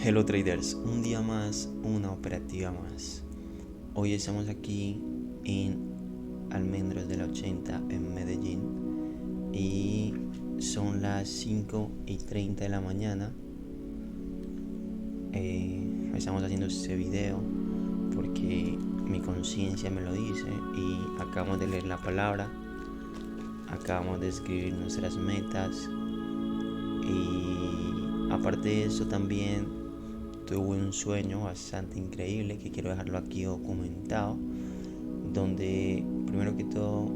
Hello traders, un día más, una operativa más. Hoy estamos aquí en Almendros de la 80 en Medellín y son las 5:30 de la mañana. Estamos haciendo este video porque mi conciencia me lo dice y acabamos de leer la palabra, acabamos de escribir nuestras metas y aparte de eso también tuve un sueño bastante increíble que quiero dejarlo aquí documentado, donde primero que todo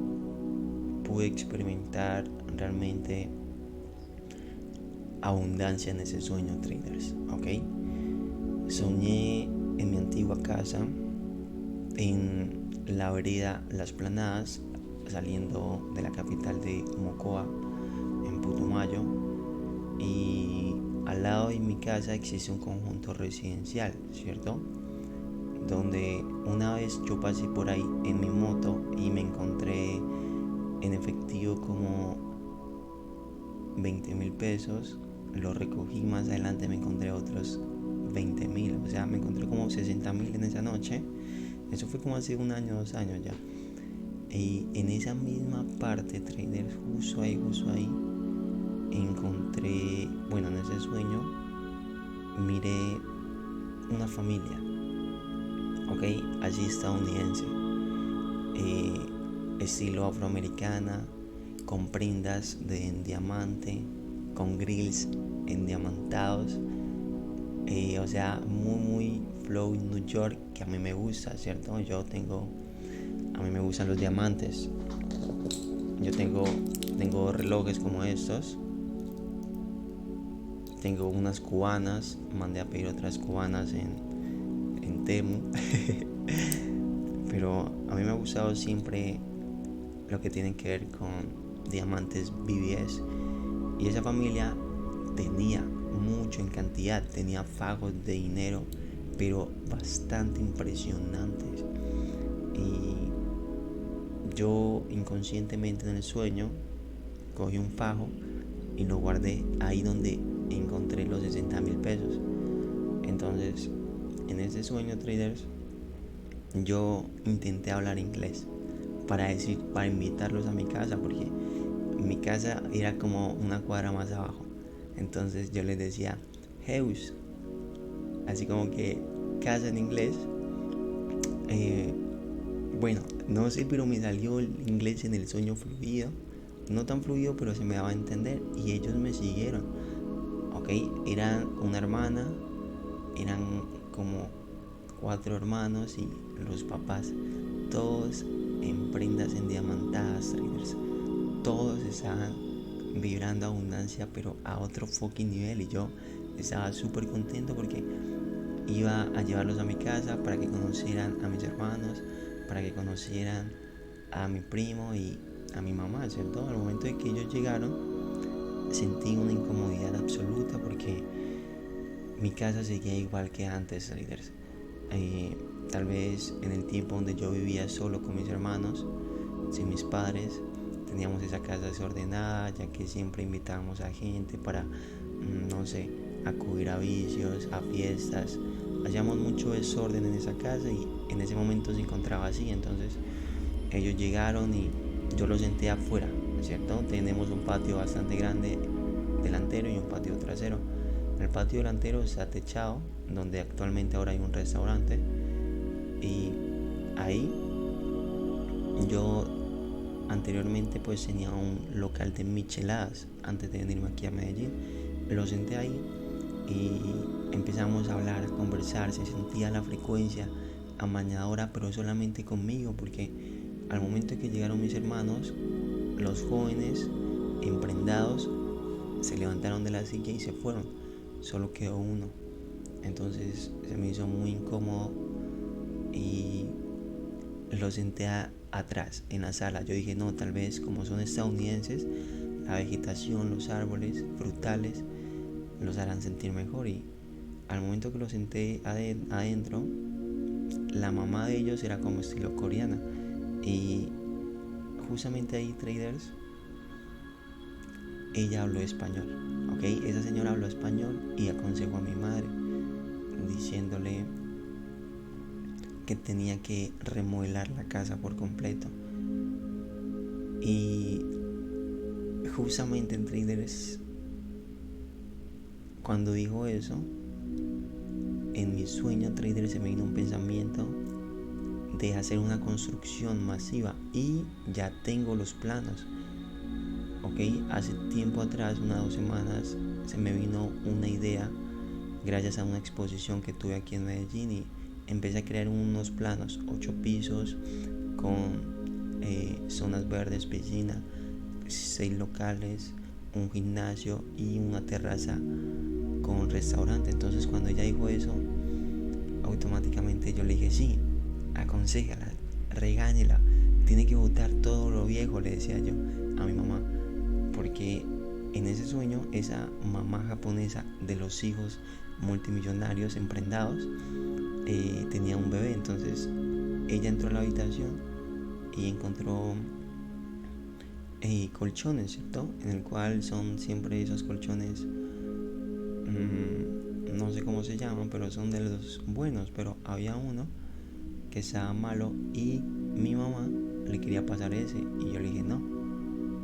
pude experimentar realmente abundancia en ese sueño, traders, ¿ok? Soñé en mi antigua casa, en la vereda Las Planadas, saliendo de la capital de Mocoa, en Putumayo, y al lado de mi casa existe un conjunto residencial, ¿cierto? Donde una vez yo pasé por ahí en mi moto y me encontré en efectivo como 20.000 pesos. Lo recogí, más adelante me encontré otros 20.000, o sea, me encontré como 60.000 en esa noche. Eso fue como hace un año, 2 años ya. Y en esa misma parte, traders, justo ahí, encontré, bueno, en ese sueño, miré una familia, ok, allí estadounidense, estilo afroamericana, con prendas de diamante, con grills endiamantados, o sea, muy flow New York, que a mí me gusta, ¿cierto? A mí me gustan los diamantes. Yo tengo relojes como estos. Tengo unas cubanas, mandé a pedir otras cubanas en Temu. Pero a mí me ha gustado siempre lo que tiene que ver con diamantes BBS. Y esa familia tenía mucho en cantidad, tenía fajos de dinero, pero bastante impresionantes. Y yo inconscientemente en el sueño cogí un fajo y lo guardé ahí donde encontré los 60.000 pesos. Entonces, en ese sueño, traders, yo intenté hablar inglés para invitarlos a mi casa, porque mi casa era como una cuadra más abajo. Entonces yo les decía house, así como que casa en inglés. eh, bueno, no sé, pero me salió el inglés en el sueño fluido, no tan fluido, pero se me daba a entender y ellos me siguieron, ok. Eran una hermana, eran como 4 hermanos y los papás, todos en prendas endiamantadas, traders. Todos estaban vibrando abundancia, pero a otro fucking nivel. Y yo estaba súper contento porque iba a llevarlos a mi casa para que conocieran a mis hermanos, para que conocieran a mi primo y a mi mamá, ¿cierto? Al momento de que ellos llegaron, sentí una incomodidad absoluta porque mi casa seguía igual que antes, traders. Tal vez en el tiempo donde yo vivía solo con mis hermanos, sin mis padres, teníamos esa casa desordenada, ya que siempre invitábamos a gente para, no sé, acudir a vicios, a fiestas. Hacíamos mucho desorden en esa casa y en ese momento se encontraba así. Entonces ellos llegaron y yo los senté afuera, ¿cierto? Tenemos un patio bastante grande delantero y un patio trasero. El patio delantero está techado, donde actualmente ahora hay un restaurante, y ahí yo anteriormente pues tenía un local de micheladas antes de venirme aquí a Medellín. Lo senté ahí y empezamos a hablar, a conversar. Se sentía la frecuencia amañadora, pero solamente conmigo, porque al momento que llegaron mis hermanos, los jóvenes emprendados se levantaron de la silla y se fueron. Solo quedó uno. Entonces se me hizo muy incómodo y lo senté atrás en la sala. Yo dije, no, tal vez como son estadounidenses, la vegetación, los árboles frutales los harán sentir mejor. Y al momento que lo senté adentro, la mamá de ellos era como estilo coreana. Y justamente ahí, traders, ella habló español, ok. Esa señora habló español y aconsejó a mi madre. diciéndole que tenía que remodelar la casa por completo. Y justamente en Traders, cuando dijo eso, en mi sueño Trader se me vino un pensamiento de hacer una construcción masiva y ya tengo los planos. Ok, hace tiempo atrás, unas 2 semanas, se me vino una idea gracias a una exposición que tuve aquí en Medellín y empecé a crear unos planos, 8 pisos con zonas verdes, piscina, 6 locales, un gimnasio y una terraza con restaurante. Entonces cuando ella dijo eso, automáticamente yo le dije, sí, aconséjala, regáñela, tiene que botar todo lo viejo, le decía yo a mi mamá, porque en ese sueño esa mamá japonesa de los hijos multimillonarios emprendados tenía un bebé. Entonces ella entró a la habitación y encontró colchones, ¿cierto? En el cual son siempre esos colchones, no sé cómo se llaman, pero son de los buenos. Pero había uno que estaba malo y mi mamá le quería pasar ese y yo le dije no,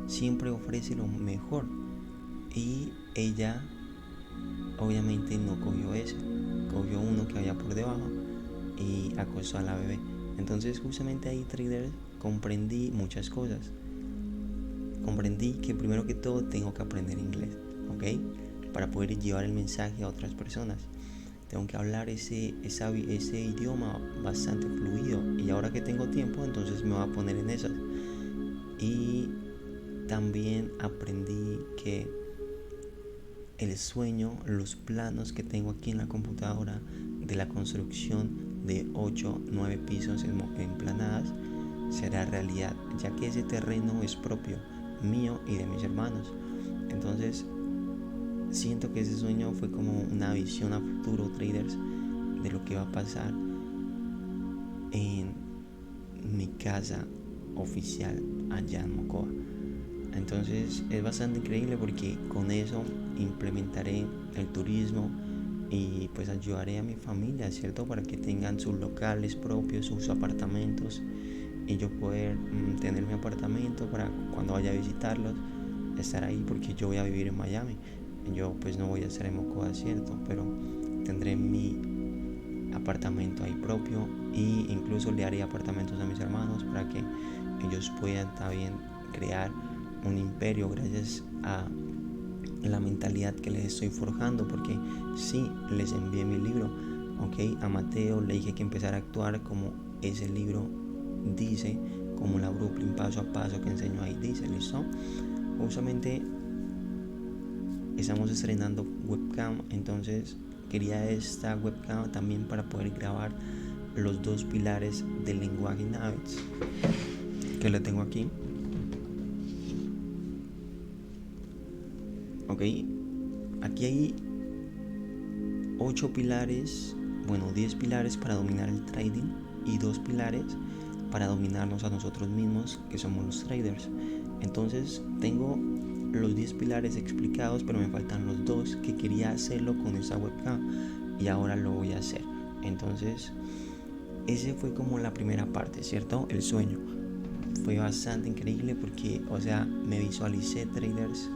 siempre ofrece lo mejor. Y ella obviamente no cogió ese, cogió uno que había por debajo y acostó a la bebé. Entonces justamente ahí, Trader, comprendí muchas cosas. Comprendí que primero que todo tengo que aprender inglés, ¿ok? Para poder llevar el mensaje a otras personas. Tengo que hablar ese idioma bastante fluido. Y ahora que tengo tiempo, entonces me voy a poner en esas. Y también aprendí que el sueño, los planos que tengo aquí en la computadora de la construcción de 8, 9 pisos emplanadas será realidad, ya que ese terreno es propio mío y de mis hermanos. Entonces siento que ese sueño fue como una visión a futuro, Traders, de lo que va a pasar en mi casa oficial allá en Mocoa. Entonces es bastante increíble porque con eso implementaré el turismo y pues ayudaré a mi familia, ¿cierto? Para que tengan sus locales propios, sus apartamentos, y yo poder tener mi apartamento para cuando vaya a visitarlos estar ahí, porque yo voy a vivir en Miami. Yo pues no voy a estar en Mocoa, ¿cierto? Pero tendré mi apartamento ahí propio, y incluso le haré apartamentos a mis hermanos para que ellos puedan también crear un imperio gracias a la mentalidad que les estoy forjando. Porque sí, les envié mi libro, ok, a Mateo le dije que empezara a actuar como ese libro dice, como la blueprint paso a paso que enseño ahí dice, ¿listo? Justamente estamos estrenando webcam, entonces quería esta webcam también para poder grabar los 2 pilares del lenguaje Navex, que lo tengo aquí. Ok, aquí hay 8 pilares, bueno, 10 pilares para dominar el trading y 2 pilares para dominarnos a nosotros mismos, que somos los traders. Entonces tengo los 10 pilares explicados, pero me faltan los 2 que quería hacerlo con esta webcam y ahora lo voy a hacer. Entonces ese fue como la primera parte, ¿cierto? El sueño fue bastante increíble porque, o sea, me visualicé, Traders,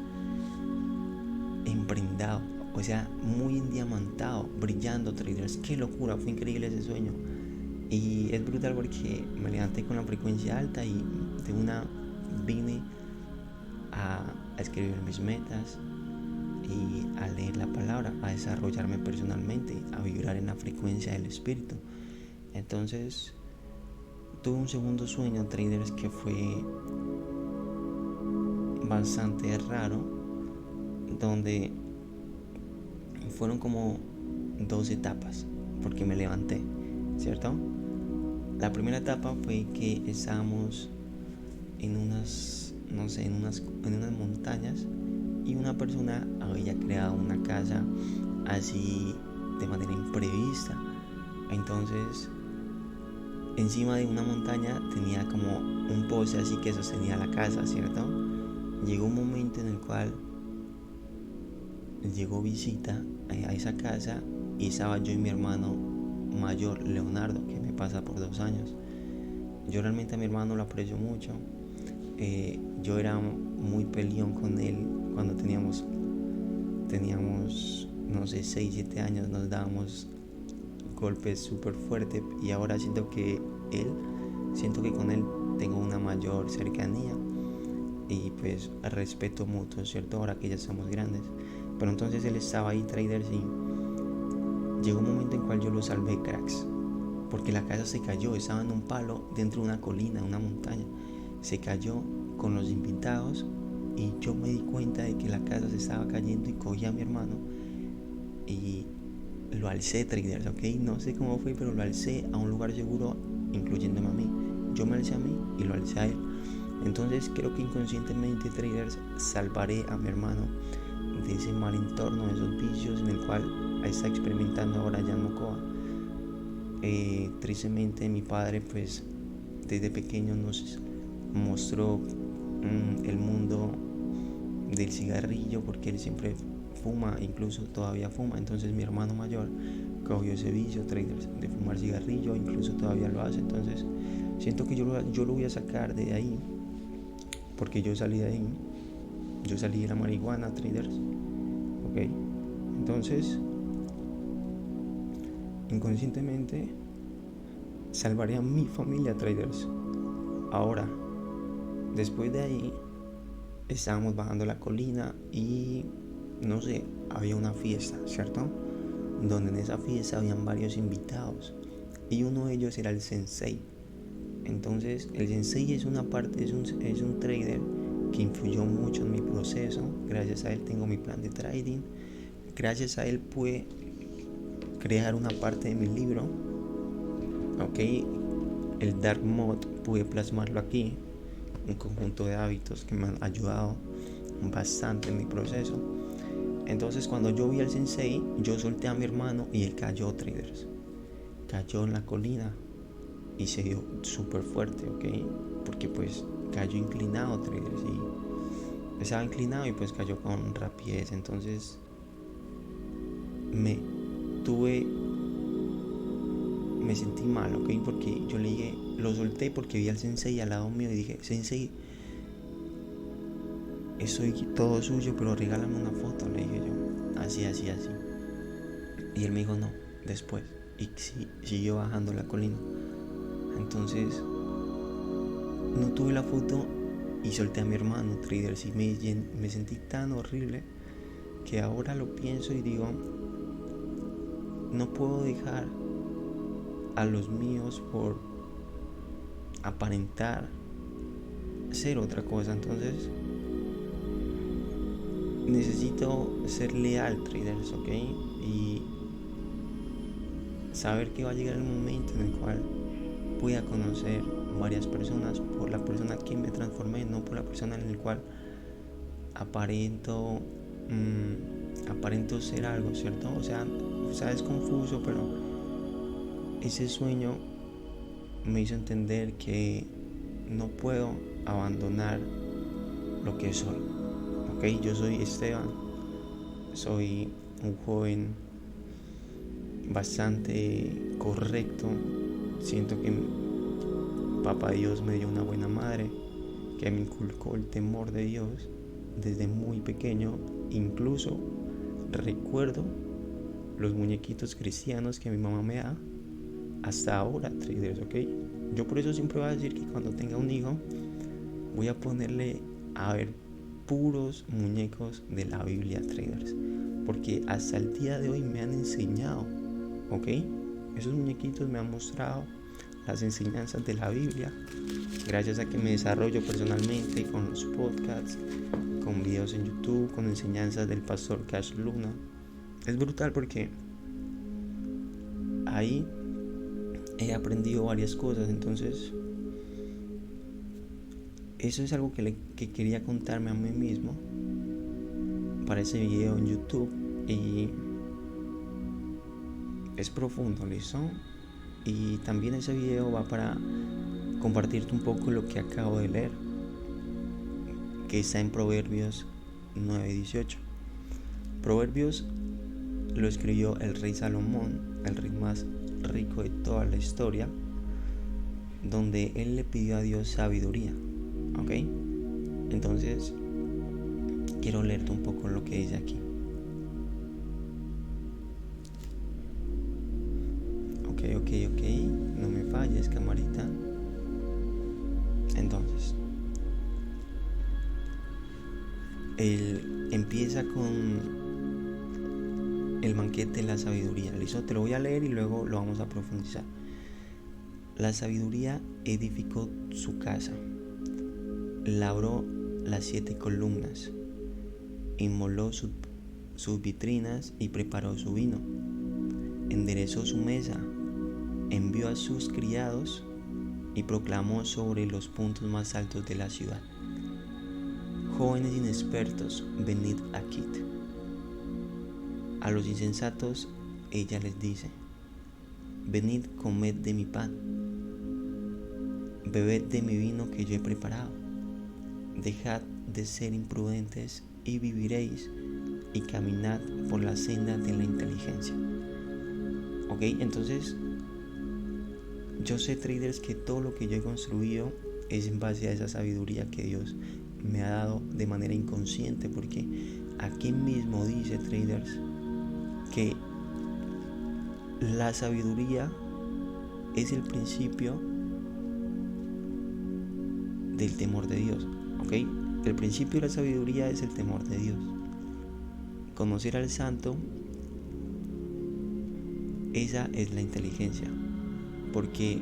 emprendado, o sea, muy endiamantado, brillando, Traders. Qué locura, fue increíble ese sueño. Y es brutal porque me levanté con la frecuencia alta y de una vine a escribir mis metas y a leer la palabra, a desarrollarme personalmente, a vibrar en la frecuencia del espíritu. Entonces tuve un segundo sueño, Traders, que fue bastante raro, donde fueron como 2 etapas, porque me levanté, ¿cierto? La primera etapa fue que estábamos en unas montañas y una persona había creado una casa así de manera imprevista. Entonces encima de una montaña tenía como un poste así que sostenía la casa, ¿cierto? Llegó un momento en el cual llegó visita a esa casa y estaba yo y mi hermano mayor, Leonardo, que me pasa por 2 años. Yo realmente a mi hermano lo aprecio mucho. Yo era muy peleón con él cuando teníamos no sé, 6, 7 años, nos dábamos golpes súper fuertes, y ahora siento que con él tengo una mayor cercanía y pues respeto mutuo, ¿cierto? Ahora que ya somos grandes. Pero entonces él estaba ahí, traders, y llegó un momento en cual yo lo salvé, cracks, porque la casa se cayó. Estaba en un palo dentro de una colina, una montaña. Se cayó con los invitados y yo me di cuenta de que la casa se estaba cayendo, y cogí a mi hermano y lo alcé, traders, ¿ok? No sé cómo fue, pero lo alcé a un lugar seguro, incluyéndome a mí. Yo me alcé a mí y lo alcé a él. Entonces creo que inconscientemente, traders, salvaré a mi hermano de ese mal entorno, de esos vicios en el cual está experimentando ahora ya en Mocoa. Tristemente mi padre pues desde pequeño nos mostró el mundo del cigarrillo, porque él siempre fuma, incluso todavía fuma. Entonces mi hermano mayor cogió ese vicio, traders, de fumar cigarrillo, incluso todavía lo hace. Entonces siento que yo lo voy a sacar de ahí, porque yo salí de ahí, yo salí de la marihuana, traders, ok. Entonces inconscientemente salvaré a mi familia, traders. Ahora, después de ahí, estábamos bajando la colina y no sé, había una fiesta, ¿cierto? Donde en esa fiesta habían varios invitados y uno de ellos era el sensei. Entonces el sensei es un trader que influyó mucho en mi proceso. Gracias a él tengo mi plan de trading. Gracias a él pude crear una parte de mi libro, ok, el Dark Mode, pude plasmarlo aquí, un conjunto de hábitos que me han ayudado bastante en mi proceso. Entonces cuando yo vi al sensei, yo solté a mi hermano y él cayó, traders, cayó en la colina y se dio súper fuerte, ok, porque pues cayó inclinado, traders, y estaba inclinado y pues cayó con rapidez. Entonces me sentí mal, ok, porque yo le dije, lo solté porque vi al sensei al lado mío y dije, sensei, soy todo suyo, pero regálame una foto, le dije yo, así. Y él me dijo, no, después. Y siguió bajando la colina. Entonces no tuve la foto y solté a mi hermano, traders, y me sentí tan horrible que ahora lo pienso y digo, no puedo dejar a los míos por aparentar ser otra cosa. Entonces necesito ser leal, traders, ok, y saber que va a llegar el momento en el cual voy a conocer varias personas por la persona que me transformé, no por la persona en la cual aparento ser algo, ¿cierto? O sea, es confuso, pero ese sueño me hizo entender que no puedo abandonar lo que soy, ok. Yo soy Esteban, soy un joven bastante correcto. Siento que Papá Dios me dio una buena madre que me inculcó el temor de Dios desde muy pequeño. Incluso recuerdo los muñequitos cristianos que mi mamá me da hasta ahora, traders, ok. Yo por eso siempre voy a decir que cuando tenga un hijo voy a ponerle a ver puros muñecos de la Biblia, traders, porque hasta el día de hoy me han enseñado, ok. Esos muñequitos me han mostrado las enseñanzas de la Biblia, gracias a que me desarrollo personalmente con los podcasts, con videos en YouTube, con enseñanzas del pastor Cash Luna. Es brutal porque ahí he aprendido varias cosas. Entonces eso es algo que quería contarme a mí mismo para ese video en YouTube, y es profundo, ¿listo? Y también ese video va para compartirte un poco lo que acabo de leer, que está en Proverbios 9:18. Proverbios, lo escribió el rey Salomón, el rey más rico de toda la historia, donde él le pidió a Dios sabiduría. ¿Ok? Entonces, quiero leerte un poco lo que dice aquí. Ok, no me falles, camarita. Entonces, él empieza con el banquete de la sabiduría. ¿Listo? Te lo voy a leer y luego lo vamos a profundizar. La sabiduría edificó su casa, labró las 7 columnas, inmoló sus vitrinas y preparó su vino, enderezó su mesa, envió a sus criados y proclamó sobre los puntos más altos de la ciudad: jóvenes inexpertos, venid aquí. A los insensatos ella les dice: venid, comed de mi pan, bebed de mi vino que yo he preparado. Dejad de ser imprudentes y viviréis, y caminad por la senda de la inteligencia. Ok, entonces yo sé, traders, que todo lo que yo he construido es en base a esa sabiduría que Dios me ha dado de manera inconsciente, porque aquí mismo dice, traders, que la sabiduría es el principio del temor de Dios. ¿Ok? El principio de la sabiduría es el temor de Dios. Conocer al santo, esa es la inteligencia. Porque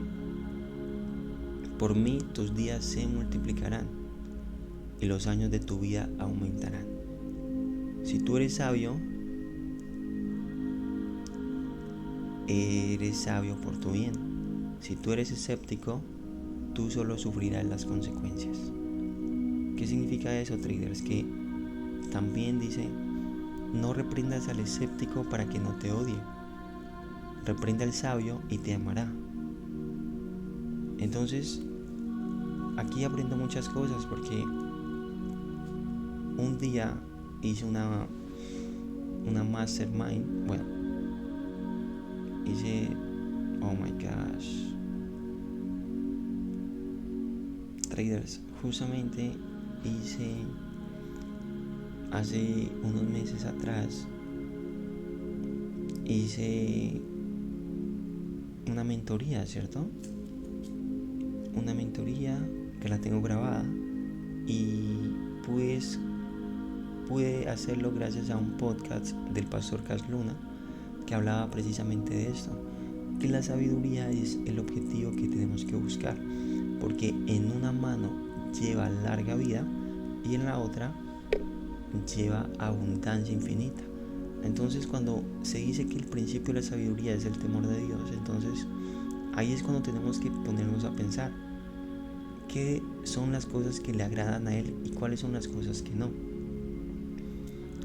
por mí tus días se multiplicarán y los años de tu vida aumentarán. Si tú eres sabio por tu bien. Si tú eres escéptico, tú solo sufrirás las consecuencias. ¿Qué significa eso, traders? Que también dice: no reprendas al escéptico para que no te odie. Reprenda al sabio y te amará. Entonces, aquí aprendo muchas cosas, porque un día hice una mastermind. Bueno, hice, oh my gosh, traders, justamente hice hace unos meses atrás, hice una mentoría, ¿cierto? Una mentoría que la tengo grabada, y pues pude hacerlo gracias a un podcast del pastor Cas Luna, que hablaba precisamente de esto, que la sabiduría es el objetivo que tenemos que buscar, porque en una mano lleva larga vida y en la otra lleva abundancia infinita. Entonces, cuando se dice que el principio de la sabiduría es el temor de Dios, entonces ahí es cuando tenemos que ponernos a pensar qué son las cosas que le agradan a Él y cuáles son las cosas que no.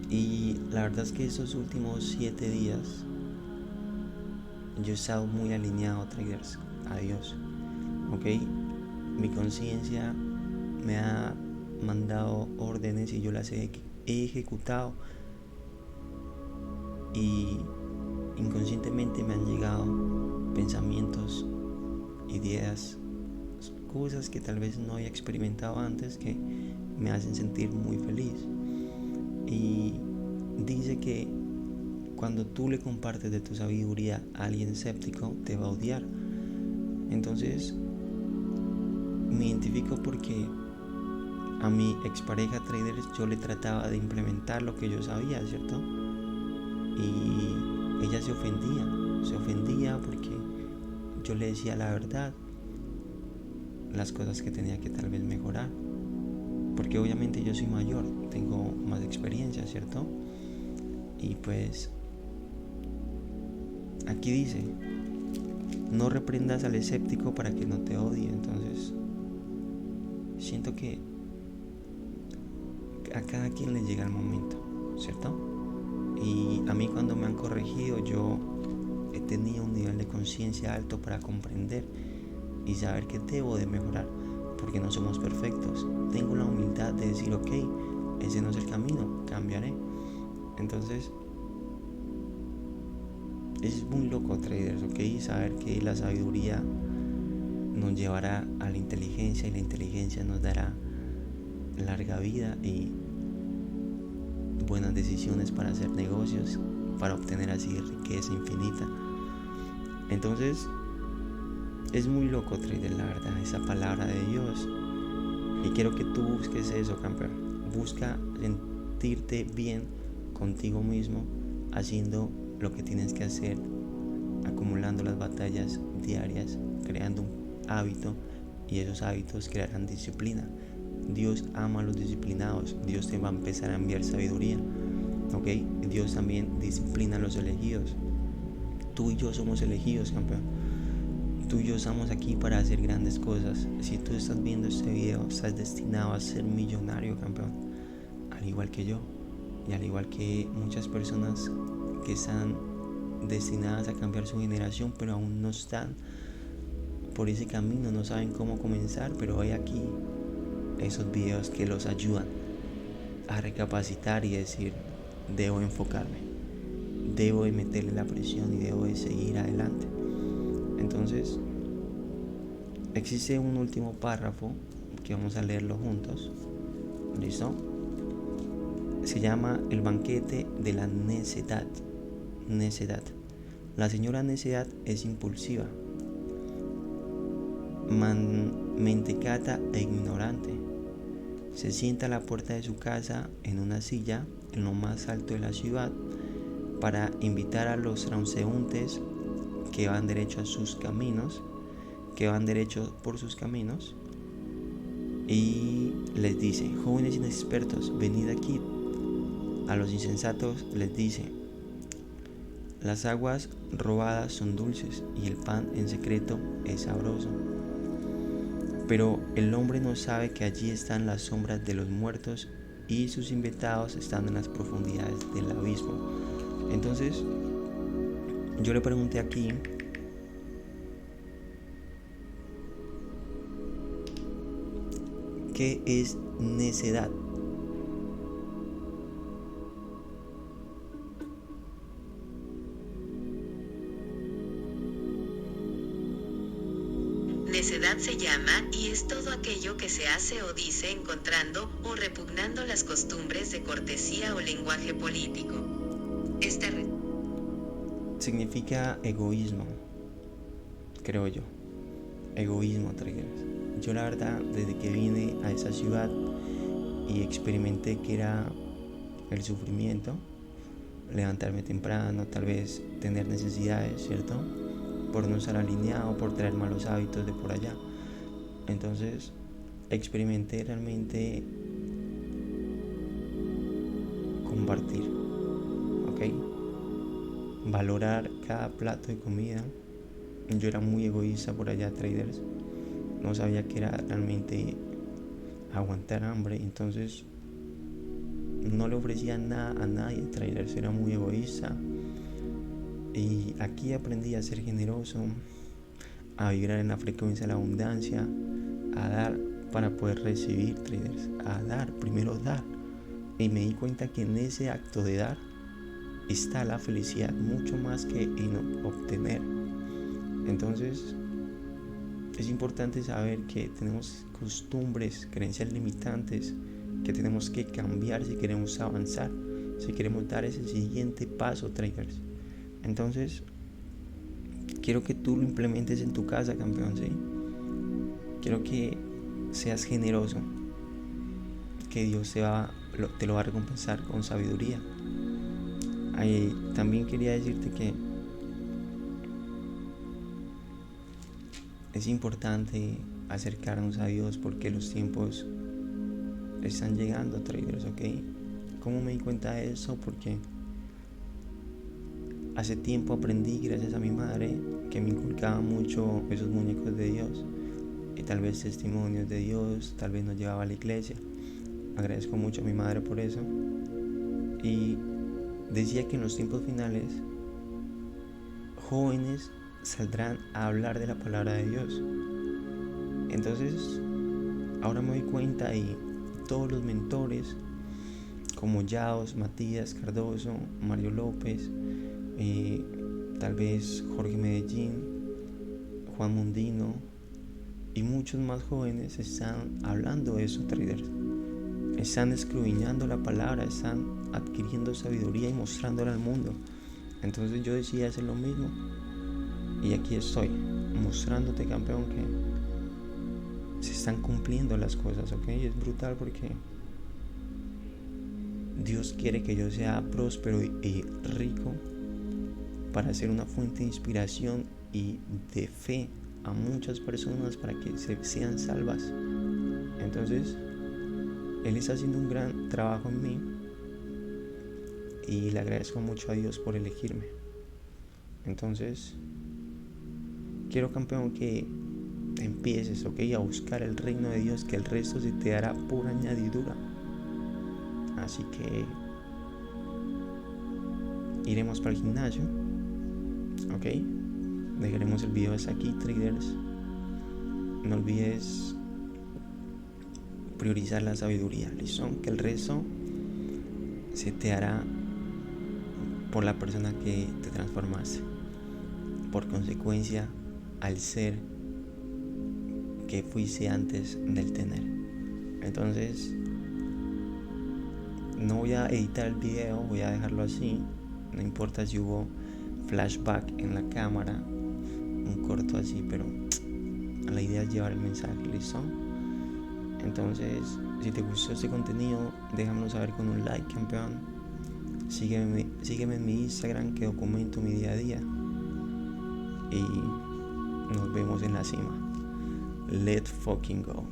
Y la verdad es que estos últimos 7 días yo he estado muy alineado, traders, a Dios. ¿Ok? Mi conciencia me ha mandado órdenes y yo las he ejecutado, y inconscientemente me han llegado pensamientos, ideas, cosas que tal vez no había experimentado antes, que me hacen sentir muy feliz. Y dice que cuando tú le compartes de tu sabiduría a alguien escéptico, te va a odiar. Entonces me identifico porque a mi expareja, traders, yo le trataba de implementar lo que yo sabía, ¿cierto? Y ella se ofendía porque yo le decía la verdad, las cosas que tenía que tal vez mejorar, porque obviamente yo soy mayor, tengo más experiencia, ¿cierto? Y pues aquí dice: no reprendas al escéptico para que no te odie. Entonces siento que a cada quien le llega el momento, ¿cierto? Y a mí, cuando me han corregido, yo he tenido un nivel de conciencia alto para comprender y saber que debo de mejorar, porque no somos perfectos. Tengo la humildad de decir: ok, ese no es el camino, cambiaré. Entonces Es muy loco, traders, ¿ok? Saber que la sabiduría nos llevará a la inteligencia y la inteligencia nos dará larga vida y buenas decisiones para hacer negocios, para obtener así riqueza infinita. Entonces, es muy loco, trader, la verdad, esa palabra de Dios. Y quiero que tú busques eso, campeón. Busca sentirte bien contigo mismo, haciendo lo que tienes que hacer, acumulando las batallas diarias, creando un hábito, y esos hábitos crearán disciplina. Dios ama a los disciplinados. Dios te va a empezar a enviar sabiduría, ¿ok? Dios también disciplina a los elegidos. Tú y yo somos elegidos, campeón. Tú y yo estamos aquí para hacer grandes cosas. Si tú estás viendo este video, estás destinado a ser millonario, campeón. Al igual que yo, y al igual que muchas personas que están destinadas a cambiar su generación, pero aún no están por ese camino, no saben cómo comenzar, pero hay aquí esos videos que los ayudan a recapacitar y decir: debo enfocarme, debo de meterle la presión y debo de seguir adelante. Entonces, existe un último párrafo que vamos a leerlo juntos. ¿Listo? Se llama El banquete de la necedad. Necedad. La señora Necedad es impulsiva, mentecata e ignorante. Se sienta a la puerta de su casa en una silla en lo más alto de la ciudad para invitar a los transeúntes que van derecho a sus caminos, que van derecho por sus caminos, y les dice: jóvenes inexpertos, venid aquí. A los insensatos les dice: las aguas robadas son dulces y el pan en secreto es sabroso. Pero el hombre no sabe que allí están las sombras de los muertos y sus invitados están en las profundidades del abismo. Entonces, yo le pregunté aquí: ¿qué es necedad? Necedad se llama y es todo aquello que se hace o dice encontrando o repugnando las costumbres de cortesía o lenguaje político. Significa egoísmo, creo yo. Egoísmo, traders. Yo la verdad, desde que vine a esa ciudad y experimenté que era el sufrimiento, levantarme temprano, tal vez tener necesidades, ¿cierto? Por no estar alineado, por traer malos hábitos de por allá. Entonces, experimenté realmente compartir, ¿ok? Valorar cada plato de comida. Yo era muy egoísta por allá, traders. No sabía que era realmente aguantar hambre. Entonces, no le ofrecía nada a nadie, traders. Era muy egoísta. Y aquí aprendí a ser generoso, a vibrar en la frecuencia de la abundancia, a dar para poder recibir, traders. A dar, primero dar. Y me di cuenta que en ese acto de dar está la felicidad, mucho más que en obtener. Entonces, es importante saber que tenemos costumbres, creencias limitantes que tenemos que cambiar si queremos avanzar, si queremos dar ese siguiente paso, traders. Entonces, quiero que tú lo implementes en tu casa, campeón, ¿sí? Quiero que seas generoso, que Dios te lo va a recompensar con sabiduría. También quería decirte que es importante acercarnos a Dios porque los tiempos están llegando, traders, ¿ok? ¿Cómo me di cuenta de eso? Porque hace tiempo aprendí, gracias a mi madre, que me inculcaba mucho esos muñecos de Dios y tal vez testimonios de Dios, tal vez nos llevaba a la iglesia. Agradezco mucho a mi madre por eso. Y decía que en los tiempos finales jóvenes saldrán a hablar de la palabra de Dios. Entonces, ahora me doy cuenta y todos los mentores como Yaos, Matías Cardoso, Mario López, tal vez Jorge Medellín, Juan Mundino y muchos más jóvenes están hablando de eso, traders. Están escudriñando la palabra, están adquiriendo sabiduría y mostrándola al mundo. Entonces yo decidí hacer lo mismo y aquí estoy, mostrándote, campeón, que se están cumpliendo las cosas, ¿ok? Es brutal porque Dios quiere que yo sea próspero y rico para ser una fuente de inspiración y de fe a muchas personas para que sean salvas. Entonces Él está haciendo un gran trabajo en mí y le agradezco mucho a Dios por elegirme. Entonces quiero, campeón, que empieces, ¿ok?, a buscar el reino de Dios, que el resto se te dará por añadidura. Así que iremos para el gimnasio, ¿ok? Dejaremos el video hasta aquí, traders. No olvides priorizar la sabiduría, ¿listo? Que el resto se te hará por la persona que te transformaste, por consecuencia al ser que fuiste antes del tener. Entonces no voy a editar el video, voy a dejarlo así. No importa si hubo flashback en la cámara, un corto así, pero la idea es llevar el mensaje, ¿listo? Entonces, si te gustó este contenido, déjamelo saber con un like, campeón. Sígueme en mi Instagram, que documento mi día a día. Y nos vemos en la cima. Let's fucking go.